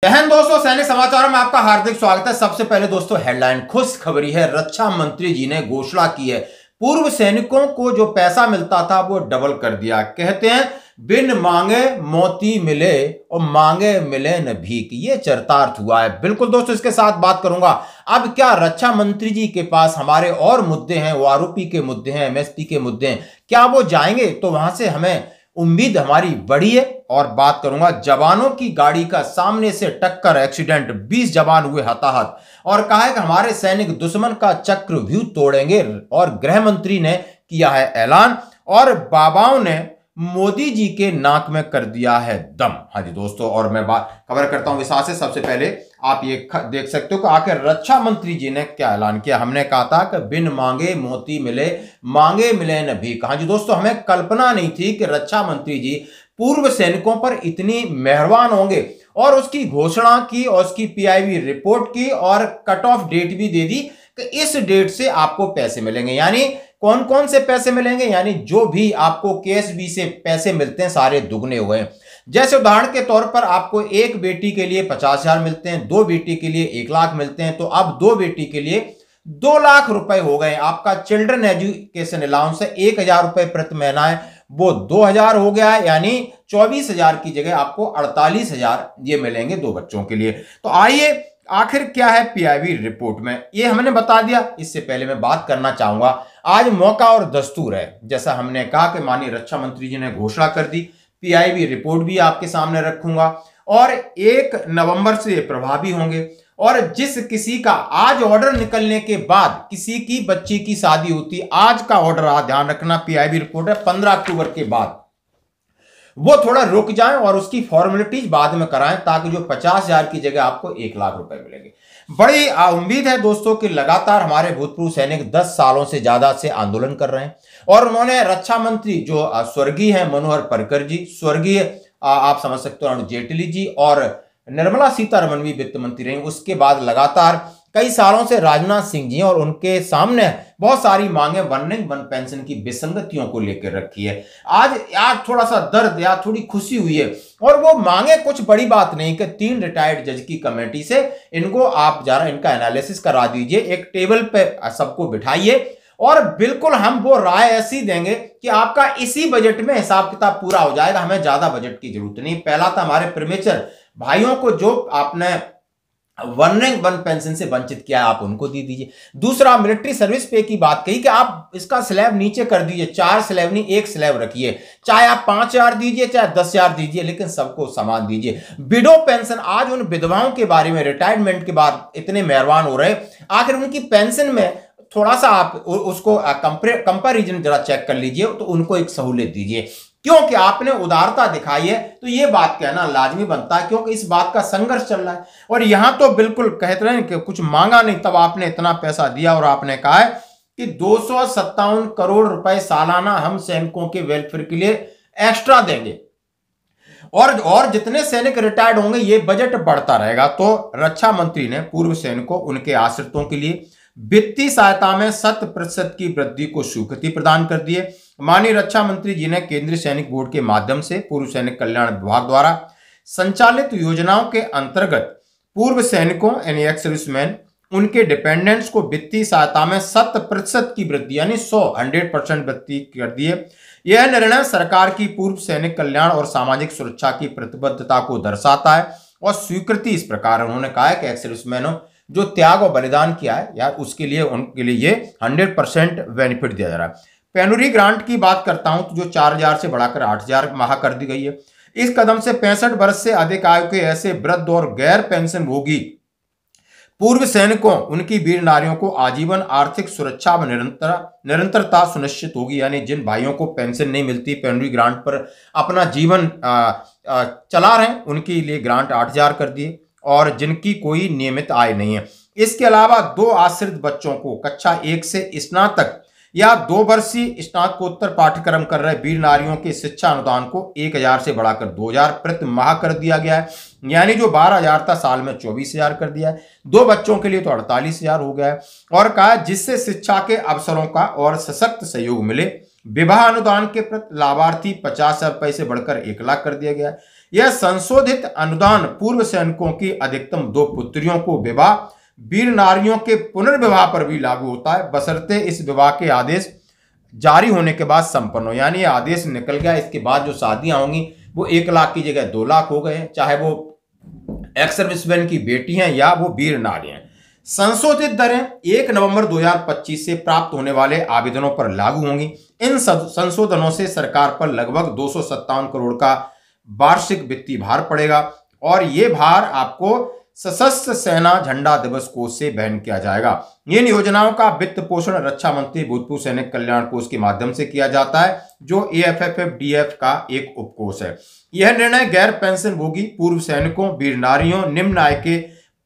बहन दोस्तों, सैनिक समाचारों में आपका हार्दिक स्वागत है। सबसे पहले दोस्तों हेडलाइन खुश खबरी है। रक्षा मंत्री जी ने घोषणा की है, पूर्व सैनिकों को जो पैसा मिलता था वो डबल कर दिया। कहते हैं बिन मांगे मोती मिले और मांगे मिले न भीख। ये चरितार्थ हुआ है। बिल्कुल दोस्तों, इसके साथ बात करूंगा। अब क्या रक्षा मंत्री जी के पास हमारे और मुद्दे हैं, वो आरोपी के मुद्दे हैं, एमएसपी के मुद्दे हैं, क्या वो जाएंगे तो वहां से हमें उम्मीद हमारी बड़ी है। और बात करूंगा जवानों की गाड़ी का सामने से टक्कर एक्सीडेंट, 20 जवान हुए हताहत। और कहा है कि हमारे सैनिक दुश्मन का चक्रव्यूह तोड़ेंगे। और गृह मंत्री ने किया है ऐलान। और बाबाओं ने मोदी जी के नाक में कर दिया है दम। हाँ जी दोस्तों, और मैं बात कवर करता हूं विस्तार से। सबसे पहले आप ये देख सकते हो कि आखिर रक्षा मंत्री जी ने क्या ऐलान किया। हमने कहा था कि बिन मांगे मोती मिले, मांगे मिले न भीख। हाँ जी दोस्तों, हमें कल्पना नहीं थी कि रक्षा मंत्री जी पूर्व सैनिकों पर इतनी मेहरबान होंगे। और उसकी घोषणा की और उसकी पीआईबी रिपोर्ट की और कट ऑफ डेट भी दे दी कि इस डेट से आपको पैसे मिलेंगे। यानी कौन कौन से पैसे मिलेंगे, यानी जो भी आपको केएसबी से पैसे मिलते हैं सारे दुगने हुए हैं। जैसे उदाहरण के तौर पर आपको एक बेटी के लिए 50,000 मिलते हैं, 2 बेटी के लिए 1 लाख मिलते हैं, तो अब 2 बेटी के लिए 2 लाख रुपए हो गए। आपका चिल्ड्रन एजुकेशन अलाउंस है 1,000 रुपए प्रति महीना है, वो 2,000 हो गया है। यानी 24,000 की जगह आपको 48,000 ये मिलेंगे 2 बच्चों के लिए। तो आइए आखिर क्या है पीआईबी रिपोर्ट में, ये हमने बता दिया। इससे पहले मैं बात करना चाहूंगा, आज मौका और दस्तूर है। जैसा हमने कहा कि माननीय रक्षा मंत्री जी ने घोषणा कर दी, पीआईबी रिपोर्ट भी आपके सामने रखूंगा और 1 नवंबर से ये प्रभावी होंगे। और जिस किसी का आज ऑर्डर निकलने के बाद किसी की बच्ची की शादी होती, आज का ऑर्डर ध्यान रखना, पीआईबी रिपोर्ट है 15 अक्टूबर के बाद, वो थोड़ा रुक जाए और उसकी फॉर्मेलिटीज बाद में कराएं, ताकि जो 50,000 की जगह आपको 1 लाख रुपए मिलेंगे। बड़ी उम्मीद है दोस्तों कि लगातार हमारे भूतपूर्व सैनिक 10 सालों से ज्यादा से आंदोलन कर रहे हैं। और उन्होंने रक्षा मंत्री जो स्वर्गीय है मनोहर पर्रिकर जी, स्वर्गीय आप समझ सकते हो अरुण जेटली जी, और निर्मला सीतारमण भी वित्त मंत्री रही। उसके बाद लगातार कई सालों से राजनाथ सिंह जी, और उनके सामने बहुत सारी मांगे वन पेंशन की विसंगतियों को लेकर रखी है। आज थोड़ा सा दर्द या थोड़ी खुशी हुई है। और वो मांगे कुछ बड़ी बात नहीं कि 3 रिटायर्ड जज की कमेटी से इनको आप जरा इनका एनालिसिस करा दीजिए, एक टेबल पे सबको बिठाइए और बिल्कुल हम वो राय ऐसी देंगे कि आपका इसी बजट में हिसाब किताब पूरा हो जाएगा। हमें ज्यादा बजट की जरूरत नहीं। पहला था हमारे प्रीमेचर भाइयों को जो आपने वन पेंशन से वंचित किया, आप उनको दे दीजिए। दूसरा, मिलिट्री सर्विस पे की बात कही कि आप इसका स्लैब नीचे कर दीजिए, 4 स्लैब नहीं 1 स्लैब रखिए। चाहे आप 5,000 दीजिए, चाहे 10,000 दीजिए, लेकिन सबको समान दीजिए। विडो पेंशन, आज उन विधवाओं के बारे में रिटायरमेंट के बाद इतने मेहरबान हो रहे, आखिर उनकी पेंशन में थोड़ा सा आप उसको कंपैरिजन जरा चेक कर लीजिए, तो उनको एक सहूलियत दीजिए। क्योंकि आपने उदारता दिखाई है, तो ये बात कहना लाजमी बनता है, क्योंकि इस बात का संघर्ष चल रहा है। और यहां तो बिल्कुल कहते हैं कि कुछ मांगा नहीं, तब आपने इतना पैसा दिया। और आपने कहा है कि 257 करोड़ रुपए सालाना हम सैनिकों के वेलफेयर के लिए एक्स्ट्रा देंगे, और जितने सैनिक रिटायर्ड होंगे ये बजट बढ़ता रहेगा। तो रक्षा मंत्री ने पूर्व सैनिकों, उनके आश्रितों के लिए वित्तीय सहायता में 100% की वृद्धि को स्वीकृति प्रदान कर दी है। माननीय रक्षा मंत्री जी ने केंद्रीय सैनिक बोर्ड के माध्यम से पूर्व सैनिक कल्याण विभाग द्वारा संचालित योजनाओं के अंतर्गत पूर्व सैनिकों यानी एक्स सर्विसमैन, उनके डिपेंडेंट्स को वित्तीय सहायता में 100% की वृद्धि यानी 100% वृद्धि कर दी है। यह निर्णय सरकार की पूर्व सैनिक कल्याण और सामाजिक सुरक्षा की प्रतिबद्धता को दर्शाता है। और स्वीकृति इस प्रकार उन्होंने कहा है कि एक्स सर्विसमैनों जो त्याग और बलिदान किया है यार, उसके लिए उनके लिए ये 100% बेनिफिट दिया जा रहा है। पेनुरी ग्रांट की बात करता हूं तो जो 4,000 से बढ़ाकर 8,000 माह कर दी गई है। इस कदम से 65 वर्ष से अधिक आयु के ऐसे वृद्ध और गैर पेंशन भोगी पूर्व सैनिकों, उनकी वीर नारियों को आजीवन आर्थिक सुरक्षा व निरंतरता सुनिश्चित होगी। यानी जिन भाइयों को पेंशन नहीं मिलती, पेनुरी ग्रांट पर अपना जीवन चला रहे हैं, उनके लिए ग्रांट 8,000 कर दिए, और जिनकी कोई नियमित आय नहीं है। इसके अलावा 2 आश्रित बच्चों को कक्षा 1 से स्नातक या 2 वर्षीय स्नातकोत्तर पाठ्यक्रम कर रहे वीर नारियों के शिक्षा अनुदान को 1,000 से बढ़ाकर 2,000 प्रति माह कर दिया गया है। यानी जो 12,000 था साल में 24,000 कर दिया है। 2 बच्चों के लिए तो 48,000 हो गया है। और कहा जिससे शिक्षा के अवसरों का और सशक्त सहयोग मिले। विवाह अनुदान के प्रति लाभार्थी 50,000 रुपए से बढ़कर 1 लाख कर दिया गया है। यह संशोधित अनुदान पूर्व सैनिकों की अधिकतम 2 पुत्रियों को विवाह, वीर नारियों के पुनर्विवाह पर भी लागू होता है, बशर्ते इस विवाह के आदेश जारी होने के बाद संपन्न हो। यानी आदेश निकल गया, इसके बाद जो शादियां होंगी वो 1 लाख की जगह 2 लाख हो गए, चाहे वो एक्स सर्विसमैन की बेटी हैं या वो वीर नारी हैं। संशोधित दरें 1 नवंबर 2025 से प्राप्त होने वाले आवेदनों पर लागू होंगी। इन संशोधनों से सरकार पर लगभग 257 करोड़ का वार्षिक वित्तीय भार पड़ेगा और ये भार आपको सशस्त्र सेना झंडा दिवस कोष से वहन किया जाएगा। इन योजनाओं का वित्त पोषण रक्षा मंत्री भूतपूर्व सैनिक कल्याण कोष के माध्यम से किया जाता है, जो AFFDF का एक उपकोष है। यह निर्णय गैर पेंशन भोगी पूर्व सैनिकों, वीर नारियों, निम्न आय के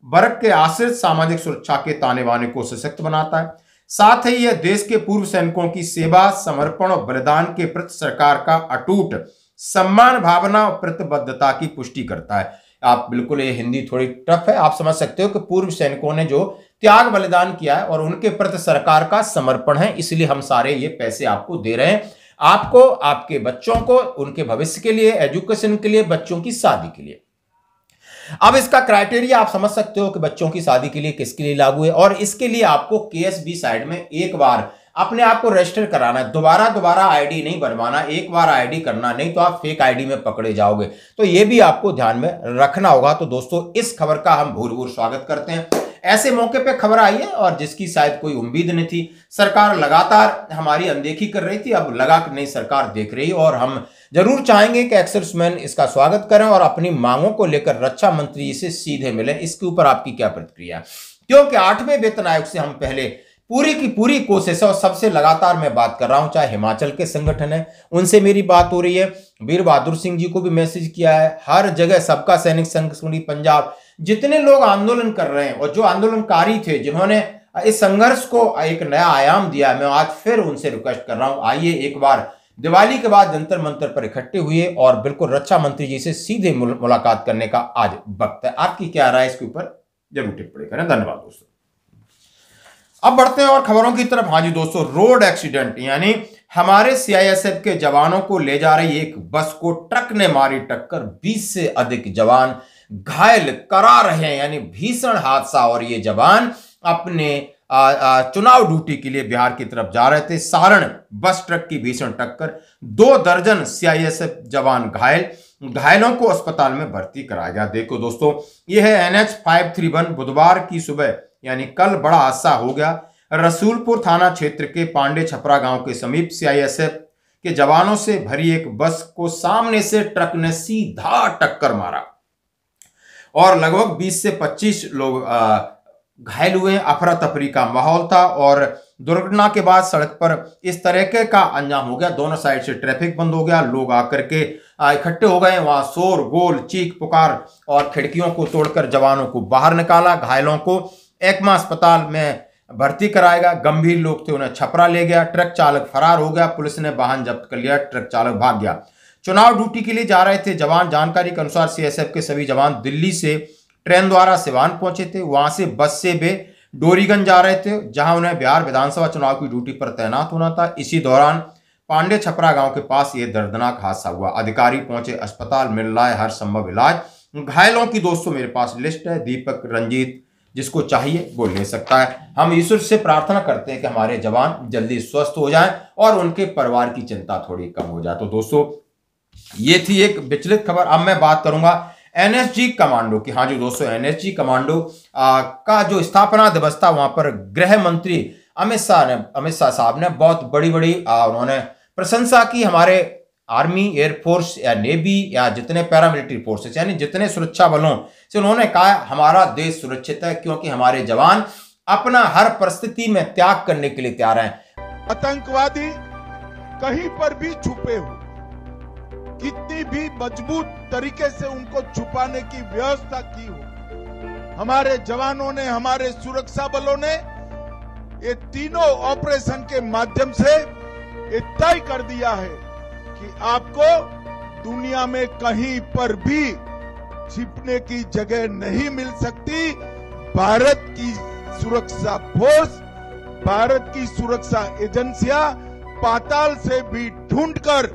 वर्ग के आश्रित सामाजिक सुरक्षा के ताने बाने को सशक्त बनाता है। साथ ही यह देश के पूर्व सैनिकों की सेवा, समर्पण और बलिदान के प्रति सरकार का अटूट सम्मान भावना और प्रतिबद्धता की पुष्टि करता है। आप बिल्कुल, ये हिंदी थोड़ी टफ है, आप समझ सकते हो कि पूर्व सैनिकों ने जो त्याग बलिदान किया है और उनके प्रति सरकार का समर्पण है, इसलिए हम सारे ये पैसे आपको दे रहे हैं, आपको, आपके बच्चों को, उनके भविष्य के लिए, एजुकेशन के लिए, बच्चों की शादी के लिए। अब इसका क्राइटेरिया आप समझ सकते हो कि बच्चों की शादी के लिए किसके लिए लागू है, और इसके लिए आपको KSB साइड में एक बार अपने आप को रजिस्टर कराना है, दोबारा आईडी नहीं बनवाना, एक बार आईडी करना, नहीं तो आप फेक आईडी में पकड़े जाओगे। तो ये भी आपको ध्यान में रखना होगा। तो दोस्तों, इस खबर का हम भूर स्वागत करते हैं। ऐसे मौके पे खबर आई है और जिसकी शायद कोई उम्मीद नहीं थी। सरकार लगातार हमारी अनदेखी कर रही थी, अब लगा कि नहीं, सरकार देख रही, और हम जरूर चाहेंगे कि एक्सर्विसमैन इसका स्वागत करें और अपनी मांगों को लेकर रक्षा मंत्री जी से सीधे मिले। इसके ऊपर आपकी क्या प्रतिक्रिया है? क्योंकि 8वें वेतन आयोग से हम पहले पूरी की पूरी कोशिश है, और सबसे लगातार मैं बात कर रहा हूं, चाहे हिमाचल के संगठन है उनसे मेरी बात हो रही है, वीर बहादुर सिंह जी को भी मैसेज किया है, हर जगह सबका सैनिक संघ पंजाब, जितने लोग आंदोलन कर रहे हैं और जो आंदोलनकारी थे जिन्होंने इस संघर्ष को एक नया आयाम दिया, मैं आज फिर उनसे रिक्वेस्ट कर रहा हूं, आइए एक बार दिवाली के बाद जंतर मंतर पर इकट्ठे हुए और बिल्कुल रक्षा मंत्री जी से सीधे मुलाकात करने का आज वक्त है। आपकी क्या राय इसके ऊपर जरूर टिप्पणी करें। धन्यवाद दोस्तों। अब बढ़ते हैं और खबरों की तरफ। हाँ जी दोस्तों, रोड एक्सीडेंट, यानी हमारे CISF के जवानों को ले जा रही एक बस को ट्रक ने मारी टक्कर, 20 से अधिक जवान घायल करा रहे हैं, यानी भीषण हादसा। और ये जवान अपने चुनाव ड्यूटी के लिए बिहार की तरफ जा रहे थे। सारण बस ट्रक की भीषण टक्कर, 2 दर्जन CISF जवान घायल, घायलों को अस्पताल में भर्ती कराया गया। देखो दोस्तों, यह है NH 531। बुधवार की सुबह यानी कल बड़ा हादसा हो गया। रसूलपुर थाना क्षेत्र के पांडे छपरा गांव के समीप CISF के जवानों से भरी एक बस को सामने से ट्रक ने सीधा टक्कर मारा और लगभग 20 से 25 लोग घायल हुए। अफरा तफरी का माहौल था और दुर्घटना के बाद सड़क पर इस तरह का अंजाम हो गया। दोनों साइड से ट्रैफिक बंद हो गया, लोग आकर के इकट्ठे हो गए। वहां शोर गोल, चीख पुकार और खिड़कियों को तोड़कर जवानों को बाहर निकाला। घायलों को एकमा अस्पताल में भर्ती कराएगा। गंभीर लोग थे, उन्हें छपरा ले गया। ट्रक चालक फरार हो गया, पुलिस ने वाहन जब्त कर लिया, ट्रक चालक भाग गया। चुनाव ड्यूटी के लिए जा रहे थे जवान। जानकारी के अनुसार CISF के सभी जवान दिल्ली से ट्रेन द्वारा सिवान पहुंचे थे। वहां से बस से वे डोरीगंज जा रहे थे, जहां उन्हें बिहार विधानसभा चुनाव की ड्यूटी पर तैनात होना था। इसी दौरान पांडे छपरा गांव के पास यह दर्दनाक हादसा हुआ। अधिकारी पहुंचे अस्पताल, मिल रहा है हर संभव इलाज। घायलों की दोस्तों मेरे पास लिस्ट है, दीपक, रंजीत, जिसको चाहिए वो ले सकता है। हम ईश्वर से प्रार्थना करते हैं कि हमारे जवान जल्दी स्वस्थ हो जाएं और उनके परिवार की चिंता थोड़ी कम हो जाए। तो दोस्तों, ये थी एक विचलित खबर। अब मैं बात करूंगा NSG कमांडो की। हाँ जी दोस्तों, NSG कमांडो का जो स्थापना दिवस था, वहां पर गृह मंत्री अमित शाह साहब ने बहुत बड़ी उन्होंने प्रशंसा की। हमारे आर्मी, एयरफोर्स या नेवी या जितने पैरामिलिट्री फोर्सेस, यानी जितने सुरक्षा बलों से उन्होंने कहा हमारा देश सुरक्षित है, क्योंकि हमारे जवान अपना हर परिस्थिति में त्याग करने के लिए तैयार हैं। आतंकवादी कहीं पर भी छुपे हो, कितनी भी मजबूत तरीके से उनको छुपाने की व्यवस्था की हो, हमारे जवानों ने, हमारे सुरक्षा बलों ने ये तीनों ऑपरेशन के माध्यम से ये तय कर दिया है कि आपको दुनिया में कहीं पर भी छिपने की जगह नहीं मिल सकती। भारत की सुरक्षा फोर्स, भारत की सुरक्षा एजेंसियां पाताल से भी ढूंढकर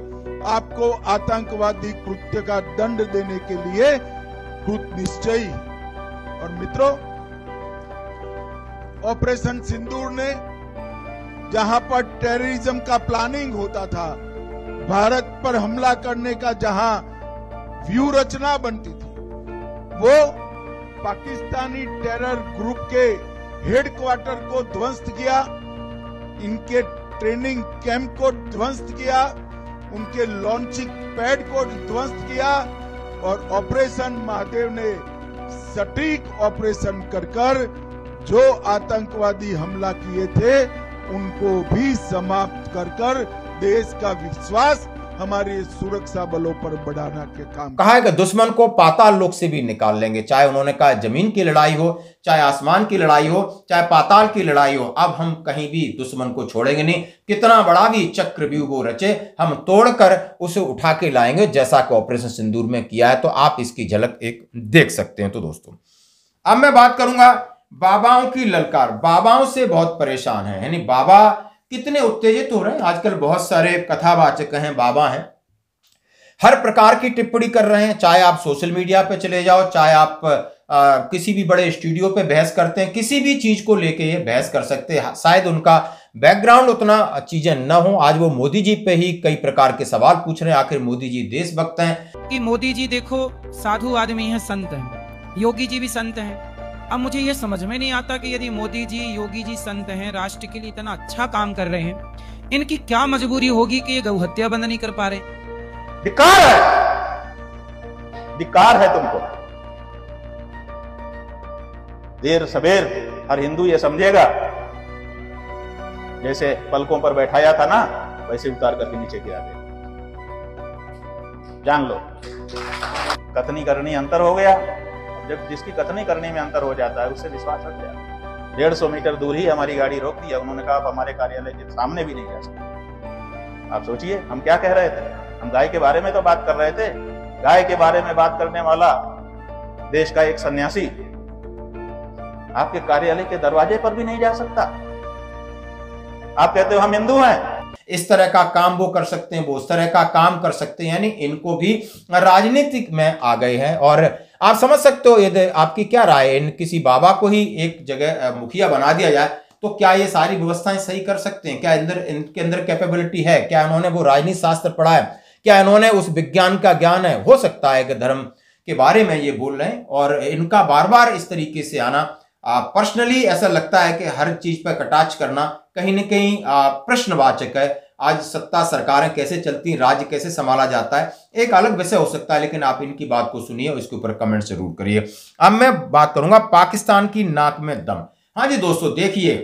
आपको आतंकवादी कृत्य का दंड देने के लिए कृत निश्चयी। और मित्रों, ऑपरेशन सिंदूर ने जहां पर टेररिज्म का प्लानिंग होता था, भारत पर हमला करने का जहां व्यू रचना बनती थी, वो पाकिस्तानी टेरर ग्रुप के हेडक्वार्टर को ध्वस्त किया, इनके ट्रेनिंग कैंप को ध्वस्त किया, उनके लॉन्चिंग पैड को ध्वस्त किया और ऑपरेशन महादेव ने सटीक ऑपरेशन कर जो आतंकवादी हमला किए थे उनको भी समाप्त कर देश का विश्वास हमारे सुरक्षा बलों पर बढ़ाना के काम। कहा है कि दुश्मन को पाताल लोक से भी निकाल लेंगे, चाहे उन्होंने कहा जमीन की लड़ाई हो, चाहे आसमान की लड़ाई हो, चाहे पाताल की लड़ाई हो, अब हम कहीं भी दुश्मन को छोड़ेंगे नहीं। कितना बड़ा भी चक्रव्यूह वो रचे, हम तोड़कर उसे उठा के लाएंगे, जैसा कि ऑपरेशन सिंदूर में किया है। तो आप इसकी झलक एक देख सकते हैं। तो दोस्तों, अब मैं बात करूंगा बाबाओं की ललकार। बाबाओं से बहुत परेशान है, यानी बाबा कितने उत्तेजित हो रहे हैं। आजकल बहुत सारे कथावाचक हैं, बाबा हैं, हर प्रकार की टिप्पणी कर रहे हैं। चाहे आप सोशल मीडिया पे चले जाओ, चाहे आप किसी भी बड़े स्टूडियो पे बहस करते हैं, किसी भी चीज को लेके ये बहस कर सकते हैं। शायद उनका बैकग्राउंड उतना चीजें न हो। आज वो मोदी जी पे ही कई प्रकार के सवाल पूछ रहे हैं, आखिर मोदी जी देशभक्त हैं कि मोदी जी देखो साधु आदमी हैं, संत हैं, योगी जी भी संत हैं। अब मुझे ये समझ में नहीं आता कि यदि मोदी जी, योगी जी संत हैं, राष्ट्र के लिए इतना अच्छा काम कर रहे हैं, इनकी क्या मजबूरी होगी कि ये गौ हत्या बंद नहीं कर पा रहे। धिक्कार है, धिक्कार है तुमको। देर सवेर हर हिंदू ये समझेगा, जैसे पलकों पर बैठाया था ना, वैसे उतार करके नीचे गिरा दे। जान लो, कथनी करनी अंतर हो गया। जब जिसकी कथनी करने में अंतर हो जाता है, उससे विश्वास हट जाता है। 150 मीटर दूर ही हमारी गाड़ी रोक दिया। उन्होंने कहा आप हमारे कार्यालय के सामने भी नहीं जा सकते। आप सोचिए हम क्या कह रहे थे। हम गाय के बारे में तो बात कर रहे थे। गाय के बारे में बात करने वाला देश का एक सन्यासी आपके कार्यालय के दरवाजे पर भी नहीं जा सकता। आप कहते हो हम हिंदू हैं। इस तरह का काम वो कर सकते हैं, वो उस तरह का काम कर सकते हैं, यानी इनको भी राजनीतिक में आ गए हैं। और आप समझ सकते हो, यदि आपकी क्या राय है, इन किसी बाबा को ही एक जगह मुखिया बना दिया जाए तो क्या ये सारी व्यवस्थाएं सही कर सकते हैं? क्या इनके अंदर कैपेबिलिटी है? क्या इन्होंने वो राजनीति शास्त्र पढ़ा है? क्या इन्होंने उस विज्ञान का ज्ञान है? हो सकता है कि धर्म के बारे में ये बोल रहे हैं। और इनका बार बार इस तरीके से आना, पर्सनली ऐसा लगता है कि हर चीज पर कटाक्ष करना कहीं ना कहीं प्रश्नवाचक है। आज सत्ता सरकारें कैसे चलती, राज्य कैसे संभाला जाता है, एक अलग विषय हो सकता है, लेकिन आप इनकी बात को सुनिए और इसके ऊपर कमेंट जरूर करिए। अब मैं बात करूंगा पाकिस्तान की नाक में दम। हाँ जी दोस्तों, देखिए,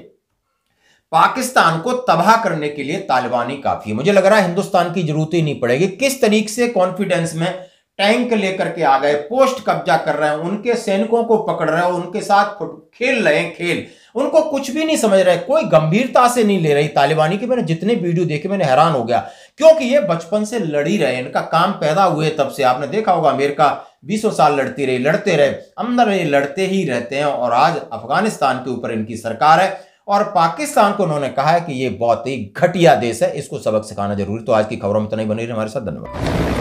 पाकिस्तान को तबाह करने के लिए तालिबानी काफी है। मुझे लग रहा है हिंदुस्तान की जरूरत ही नहीं पड़ेगी। किस तरीके से कॉन्फिडेंस में टैंक लेकर के आ गए, पोस्ट कब्जा कर रहे हैं, उनके सैनिकों को पकड़ रहे हैं, उनके साथ खेल रहे हैं खेल। उनको कुछ भी नहीं समझ रहे, कोई गंभीरता से नहीं ले रही तालिबानी की। मैंने जितने वीडियो देखे मैंने हैरान हो गया, क्योंकि ये बचपन से लड़ी रहे, इनका काम पैदा हुए तब से। आपने देखा होगा अमेरिका 20 साल लड़ती रही, लड़ते रहे, अंदर ये लड़ते ही रहते हैं। और आज अफगानिस्तान के ऊपर इनकी सरकार है और पाकिस्तान को उन्होंने कहा है कि ये बहुत ही घटिया देश है, इसको सबक सिखाना जरूरी। तो आज की खबरों में तो नहीं बनी रही हमारे साथ। धन्यवाद।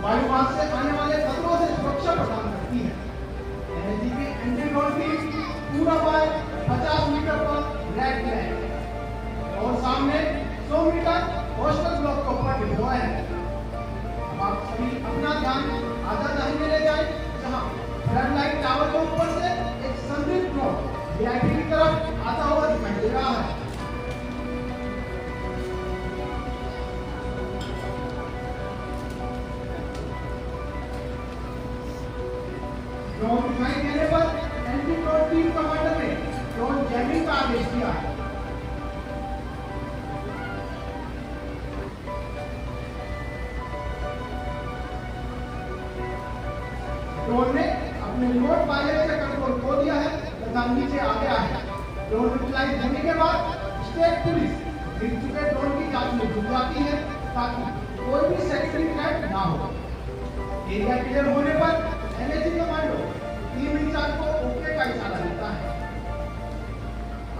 वायुमार्ग से आने वाले खतरों से सुरक्षा प्रदान करती है। एनएचजीपी एंटी-ड्रोन टीम पूरा पाए 50 मीटर पर ब्लैक है और सामने 100 मीटर कोस्टल ब्लॉक के ऊपर डिप्लॉय है। अब आप सभी अपना ध्यान आधा दाहिने ले जाए, जहां फ्लड लाइट टावर के ऊपर से एक संदिग्ध ड्रोन वीआईपी की तरफ का आदेश दिया है। ड्रोन ने अपने रिमोट पायलट से कंट्रोल खो दिया है तथा नीचे आ गया है। ड्रोन न्यूट्रलाइज होने के बाद स्टेट पुलिस गिर चुके ड्रोन की जांच में जुट जाती है ताकि कोई भी सेकेंडरी थ्रेट ना हो। एरिया क्लियर होने पर एनएसजी कमांडो टीम इंचार्ज को ओके का इशारा देता है।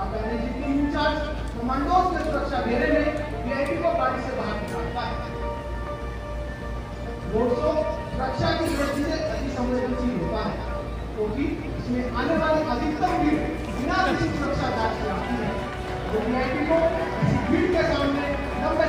अब एनएसजी टीम इंचार्ज कमांडोज के सुरक्षा घेरे में वीआईपी को गाड़ी से बाहर निकालता है। रोड शो सुरक्षा की दृष्टि से अति संवेदनशील होता है क्योंकि इसमें आने वाली अधिकतम भीड़ बिना किसी सुरक्षा जांच के आती है। वीआईपी को इस भीड़ के सामने लंबे